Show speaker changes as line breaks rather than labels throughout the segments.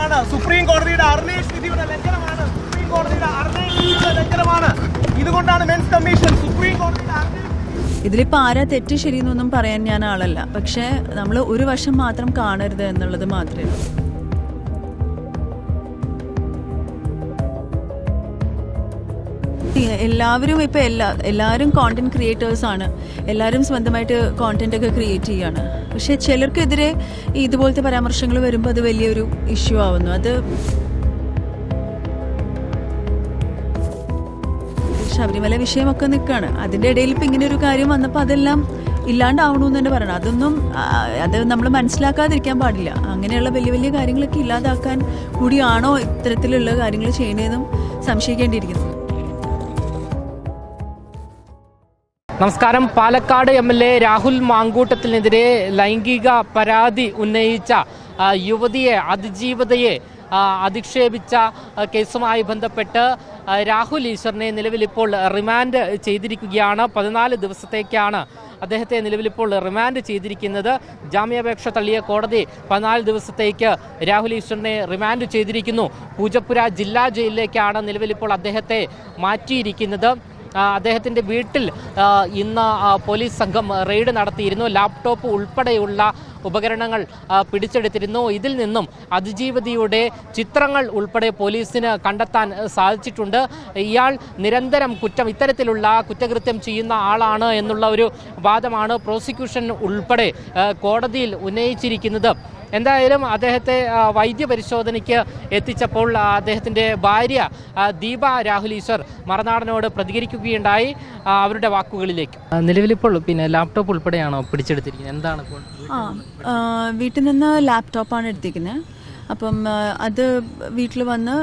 ലംഘനമാണ്. സുപ്രീം കോടതിയുടെ അർണേഷ് വിധിയുടെ ലംഘനമാണ്. സുപ്രീം കോടതിയുടെ അർണേഷ് വിധിയുടെ ലംഘനമാണ്. ഇതുകൊണ്ടാണ് മെൻസ് കമ്മീഷൻ സുപ്രീം കോടതിയുടെ
ഇതിലിപ്പോൾ ആരാ തെറ്റ് ശരിയെന്നൊന്നും പറയാൻ ഞാൻ ആളല്ല. പക്ഷേ നമ്മൾ ഒരു വശം മാത്രം കാണരുത് എന്നുള്ളത് മാത്രമേ ഉള്ളൂ. എല്ലാവരും ഇപ്പോൾ എല്ലാവരും കോണ്ടന്റ് ക്രിയേറ്റേഴ്സാണ്. എല്ലാവരും സ്വന്തമായിട്ട് കോണ്ടന്റ് ഒക്കെ ക്രിയേറ്റ് ചെയ്യാണ്. പക്ഷേ ചിലർക്കെതിരെ ഇതുപോലത്തെ പരാമർശങ്ങൾ വരുമ്പോൾ അത് വലിയൊരു ഇഷ്യൂ ആവുന്നു. അത് ശബരിമല വിഷയമൊക്കെ നിൽക്കുകയാണ്. അതിൻ്റെ ഇടയിൽ ഇപ്പം ഇങ്ങനെ ഒരു കാര്യം വന്നപ്പോൾ അതെല്ലാം ഇല്ലാണ്ടാവണമെന്ന് തന്നെ പറയണം. അത് നമ്മൾ മനസ്സിലാക്കാതിരിക്കാൻ പാടില്ല. അങ്ങനെയുള്ള വലിയ വലിയ കാര്യങ്ങളൊക്കെ ഇല്ലാതാക്കാൻ കൂടിയാണോ ഇത്തരത്തിലുള്ള കാര്യങ്ങൾ ചെയ്യുന്നതെന്നും സംശയിക്കേണ്ടിയിരിക്കുന്നു.
നമസ്കാരം. പാലക്കാട് MLA രാഹുൽ മാങ്കൂട്ടത്തിനെതിരെ ലൈംഗിക പരാതി ഉന്നയിച്ച യുവതിയെ അതിജീവിതയെ അധിക്ഷേപിച്ച കേസുമായി ബന്ധപ്പെട്ട് രാഹുൽ ഈശ്വറിനെ നിലവിലിപ്പോൾ റിമാൻഡ് ചെയ്തിരിക്കുകയാണ്. 14 ദിവസത്തേക്കാണ് അദ്ദേഹത്തെ നിലവിലിപ്പോൾ റിമാൻഡ് ചെയ്തിരിക്കുന്നത്. ജാമ്യാപേക്ഷ തള്ളിയ കോടതി 14 ദിവസത്തേക്ക് രാഹുൽ ഈശ്വറിനെ റിമാൻഡ് ചെയ്തിരിക്കുന്നു. പൂജപ്പുര ജില്ലാ ജയിലിലേക്കാണ് നിലവിലിപ്പോൾ അദ്ദേഹത്തെ മാറ്റിയിരിക്കുന്നത്. അദ്ദേഹത്തിൻ്റെ വീട്ടിൽ ഇന്ന് പോലീസ് സംഘം റെയ്ഡ് നടത്തിയിരുന്നു. ലാപ്ടോപ്പ് ഉൾപ്പെടെയുള്ള ഉപകരണങ്ങൾ പിടിച്ചെടുത്തിരുന്നു. ഇതിൽ നിന്നും അതിജീവിതയുടെ ചിത്രങ്ങൾ ഉൾപ്പെടെ പോലീസിന് കണ്ടെത്താൻ സാധിച്ചിട്ടുണ്ട്. ഇയാൾ നിരന്തരം ഇത്തരത്തിലുള്ള കുറ്റകൃത്യം ചെയ്യുന്ന ആളാണ് എന്നുള്ള ഒരു വാദമാണ് പ്രോസിക്യൂഷൻ ഉൾപ്പെടെ കോടതിയിൽ ഉന്നയിച്ചിരിക്കുന്നത്. എന്തായാലും അദ്ദേഹത്തെ വൈദ്യപരിശോധനയ്ക്ക് എത്തിച്ചപ്പോൾ അദ്ദേഹത്തിൻ്റെ ഭാര്യ ദീപ രാഹുൽ ഈശ്വർ മറുനാടനോട് പ്രതികരിക്കുകയുണ്ടായി. അവരുടെ വാക്കുകളിലേക്ക്. നിലവിലിപ്പോൾ ലാപ്ടോപ്പ് ഉൾപ്പെടെയാണോ പിടിച്ചെടുത്തിരിക്കുന്നത്? എന്താണ്
വീട്ടിൽ നിന്ന് ലാപ്ടോപ്പാണ് എടുത്തിരിക്കുന്നത്. അപ്പം അത് വീട്ടിൽ വന്ന്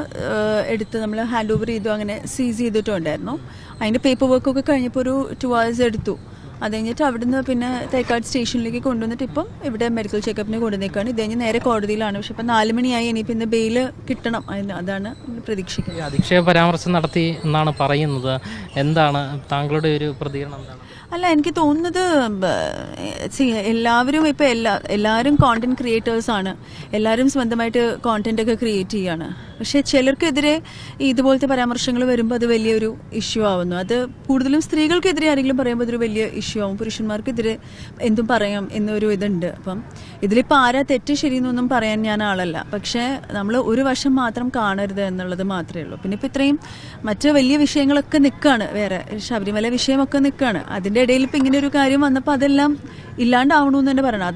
എടുത്ത് നമ്മൾ ഹാൻഡ് ഓവർ ചെയ്തു. അങ്ങനെ സീസ് ചെയ്തിട്ടുണ്ടായിരുന്നു. അതിൻ്റെ പേപ്പർ വർക്കൊക്കെ കഴിഞ്ഞപ്പോൾ ഒരു 2 hours എടുത്തു. അത് കഴിഞ്ഞിട്ട് അവിടുന്ന് പിന്നെ തേക്കാട് സ്റ്റേഷനിലേക്ക് കൊണ്ടുവന്നിട്ട് ഇപ്പം ഇവിടെ മെഡിക്കൽ ചെക്കപ്പിന് കൊണ്ടുവന്നേക്കാണ്. ഇത് കഴിഞ്ഞ് നേരെ കോടതിയിലാണ്. പക്ഷെ ഇപ്പം 4 മണിയായി. ഇനിയിപ്പോൾ ഇന്ന് ബെയിൽ കിട്ടണം. അതാണ് പ്രതീക്ഷിക്കുന്നത്.
അധിക്ഷേപ പരാമർശം നടത്തി എന്നാണ് പറയുന്നത്. എന്താണ് താങ്കളുടെ ഒരു പ്രതികരണം? എന്താണ്?
അല്ല, എനിക്ക് തോന്നുന്നത് എല്ലാവരും ഇപ്പോൾ എല്ലാവരും കോണ്ടന്റ് ക്രിയേറ്റേഴ്സാണ്. എല്ലാവരും സ്വന്തമായിട്ട് കോണ്ടന്റ് ഒക്കെ ക്രിയേറ്റ് ചെയ്യാണ്. പക്ഷേ ചിലർക്കെതിരെ ഇതുപോലത്തെ പരാമർശങ്ങൾ വരുമ്പോൾ അത് വലിയൊരു ഇഷ്യൂ ആവുന്നു. അത് കൂടുതലും സ്ത്രീകൾക്കെതിരെ ആരെങ്കിലും പറയുമ്പോൾ അതൊരു വലിയ ഇഷ്യൂ ആവും. പുരുഷന്മാർക്കെതിരെ എന്തും പറയാം എന്നൊരു ഇതുണ്ട്. അപ്പം ഇതിലിപ്പോൾ ആരാ തെറ്റ് ശരിയെന്നൊന്നും പറയാൻ ഞാൻ ആളല്ല. പക്ഷേ നമ്മൾ ഒരു വശം മാത്രം കാണരുത് എന്നുള്ളത് മാത്രമേ ഉള്ളൂ. പിന്നെ ഇപ്പോൾ ഇത്രയും മറ്റ് വലിയ വിഷയങ്ങളൊക്കെ നിൽക്കുകയാണ്. വേറെ ശബരിമല വിഷയമൊക്കെ നിൽക്കുകയാണ്. അതിൻ്റെ ഇടയിൽ ഇപ്പം ഇങ്ങനെ ഒരു കാര്യം വന്നപ്പോൾ അതെല്ലാം ഇല്ലാണ്ടാവണമെന്ന് തന്നെ പറയണം.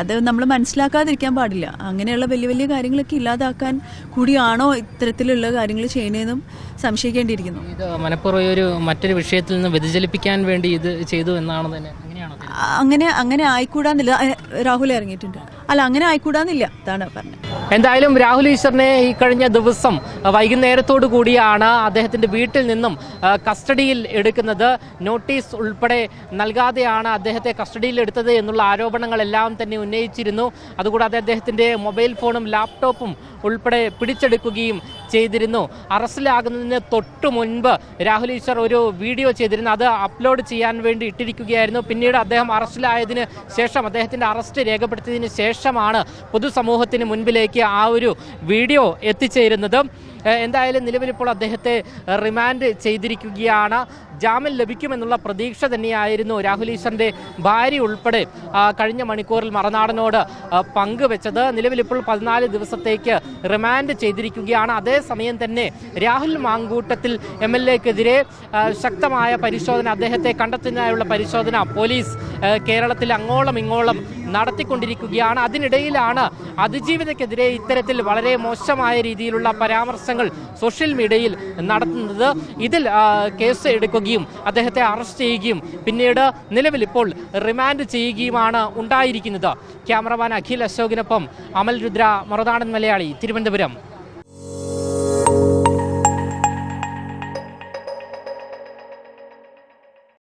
അത് നമ്മൾ മനസ്സിലാക്കാതിരിക്കാൻ പാടില്ല. അങ്ങനെയുള്ള വലിയ വലിയ കാര്യങ്ങളൊക്കെ ഇല്ലാതാക്കാൻ കൂടിയാണോ ഇത്തരത്തിലുള്ള കാര്യങ്ങൾ ചെയ്യുന്നതെന്നും സംശയിക്കേണ്ടിയിരിക്കുന്നു.
ഇത് മനഃപൂർവ്വം മറ്റൊരു വിഷയത്തിൽ നിന്ന് വ്യതിചലിപ്പിക്കാൻ വേണ്ടി ഇത് ചെയ്തു എന്നാണ് തന്നെ.
അങ്ങനെ ആയിക്കൂടാന്നില്ല. രാഹുൽ ഇറങ്ങിയിട്ടുണ്ട്. അല്ല, അങ്ങനെ ആയിക്കൂടാന്നില്ല. അതാണ് പറഞ്ഞത്.
എന്തായാലും രാഹുൽ ഈശ്വറിനെ ഈ കഴിഞ്ഞ ദിവസം വൈകുന്നേരത്തോടു കൂടിയാണ് അദ്ദേഹത്തിൻ്റെ വീട്ടിൽ നിന്നും കസ്റ്റഡിയിൽ എടുക്കുന്നത്. നോട്ടീസ് ഉൾപ്പെടെ നൽകാതെയാണ് അദ്ദേഹത്തെ കസ്റ്റഡിയിൽ എടുത്തത് എന്നുള്ള ആരോപണങ്ങളെല്ലാം തന്നെ ഉന്നയിച്ചിരുന്നു. അതുകൂടാതെ അദ്ദേഹത്തിൻ്റെ മൊബൈൽ ഫോണും ലാപ്ടോപ്പും ഉൾപ്പെടെ പിടിച്ചെടുക്കുകയും ചെയ്തിരുന്നു. അറസ്റ്റിലാകുന്നതിന് തൊട്ടു മുൻപ് രാഹുൽ ഈശ്വർ ഒരു വീഡിയോ ചെയ്തിരുന്നു. അത് അപ്ലോഡ് ചെയ്യാൻ വേണ്ടി ഇട്ടിരിക്കുകയായിരുന്നു. പിന്നീട് അദ്ദേഹം അറസ്റ്റിലായതിന് ശേഷം, അദ്ദേഹത്തിൻ്റെ അറസ്റ്റ് രേഖപ്പെടുത്തിയതിന് ശേഷമാണ് പൊതുസമൂഹത്തിന് മുൻപിലേക്ക് ആ ഒരു വീഡിയോ എത്തിച്ചേരുന്നത്. എന്തായാലും നിലവിലിപ്പോൾ അദ്ദേഹത്തെ റിമാൻഡ് ചെയ്തിരിക്കുകയാണ്. ജാമ്യം ലഭിക്കുമെന്നുള്ള പ്രതീക്ഷ തന്നെയായിരുന്നു രാഹുൽ ഈശ്വറിൻ്റെ ഭാര്യ ഉൾപ്പെടെ കഴിഞ്ഞ മണിക്കൂറിൽ മറുനാടനോട് പങ്കുവെച്ചത്. നിലവിലിപ്പോൾ 14 ദിവസത്തേക്ക് റിമാൻഡ് ചെയ്തിരിക്കുകയാണ്. അതേസമയം തന്നെ രാഹുൽ മാങ്കൂട്ടത്തിൽ MLAക്കെതിരെ ശക്തമായ പരിശോധന, അദ്ദേഹത്തെ കണ്ടെത്തുന്നതിനായുള്ള പരിശോധന പോലീസ് കേരളത്തിൽ അങ്ങോളം ഇങ്ങോളം നടത്തിക്കൊണ്ടിരിക്കുകയാണ്. അതിനിടയിലാണ് അതിജീവിതക്കെതിരെ ഇത്തരത്തിൽ വളരെ മോശമായ രീതിയിലുള്ള പരാമർശങ്ങൾ സോഷ്യൽ മീഡിയയിൽ നടത്തുന്നത്. ഇതിൽ കേസ് എടുക്കുകയും അദ്ദേഹത്തെ അറസ്റ്റ് ചെയ്യുകയും പിന്നീട് നിലവിലിപ്പോൾ റിമാൻഡ് ചെയ്യുകയുമാണ് ഉണ്ടായിരിക്കുന്നത്. ക്യാമറമാൻ അഖിൽ അശോകിനൊപ്പം അമൽ രുദ്ര, മറുനാടൻ മലയാളി, തിരുവനന്തപുരം.